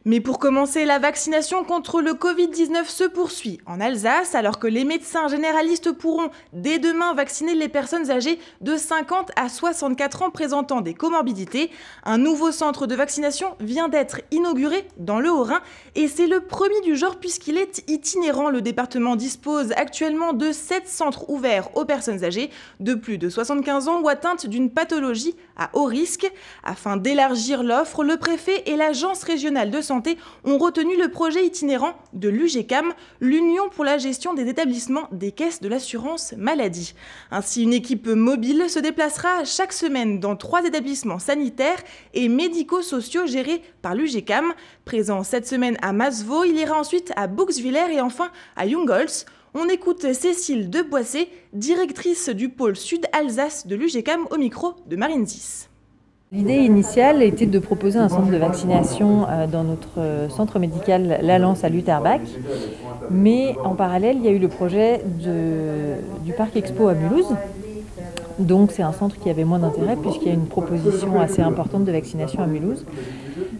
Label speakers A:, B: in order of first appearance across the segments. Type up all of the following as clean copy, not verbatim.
A: Mais pour commencer, la vaccination contre le Covid-19 se poursuit en Alsace, alors que les médecins généralistes pourront dès demain vacciner les personnes âgées de 50 à 64 ans présentant des comorbidités. Un nouveau centre de vaccination vient d'être inauguré dans le Haut-Rhin et c'est le premier du genre puisqu'il est itinérant. Le département dispose actuellement de 7 centres ouverts aux personnes âgées de plus de 75 ans ou atteintes d'une pathologie à haut risque. Afin d'élargir l'offre, le préfet et l'agence régionale de santé ont retenu le projet itinérant de l'UGCAM, l'Union pour la gestion des établissements des caisses de l'assurance maladie. Ainsi, une équipe mobile se déplacera chaque semaine dans 3 établissements sanitaires et médico-sociaux gérés par l'UGCAM. Présent cette semaine à Masevaux, il ira ensuite à Bouxwiller et enfin à Jungholz. On écoute Cécile Deboissé, directrice du pôle Sud-Alsace de l'UGCAM au micro de Marine Zis.
B: L'idée initiale était de proposer un centre de vaccination dans notre centre médical Lallance à Lutterbach. Mais en parallèle, il y a eu le projet du Parc Expo à Mulhouse. Donc c'est un centre qui avait moins d'intérêt puisqu'il y a une proposition assez importante de vaccination à Mulhouse.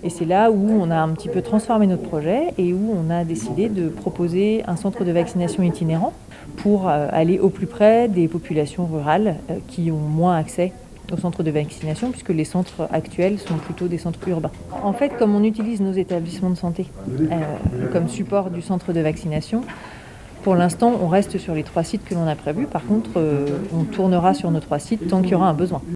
B: Et c'est là où on a un petit peu transformé notre projet et où on a décidé de proposer un centre de vaccination itinérant pour aller au plus près des populations rurales qui ont moins accès au centre de vaccination puisque les centres actuels sont plutôt des centres urbains. En fait, comme on utilise nos établissements de santé comme support du centre de vaccination, pour l'instant, on reste sur les 3 sites que l'on a prévus. Par contre, on tournera sur nos 3 sites tant qu'il y aura un besoin.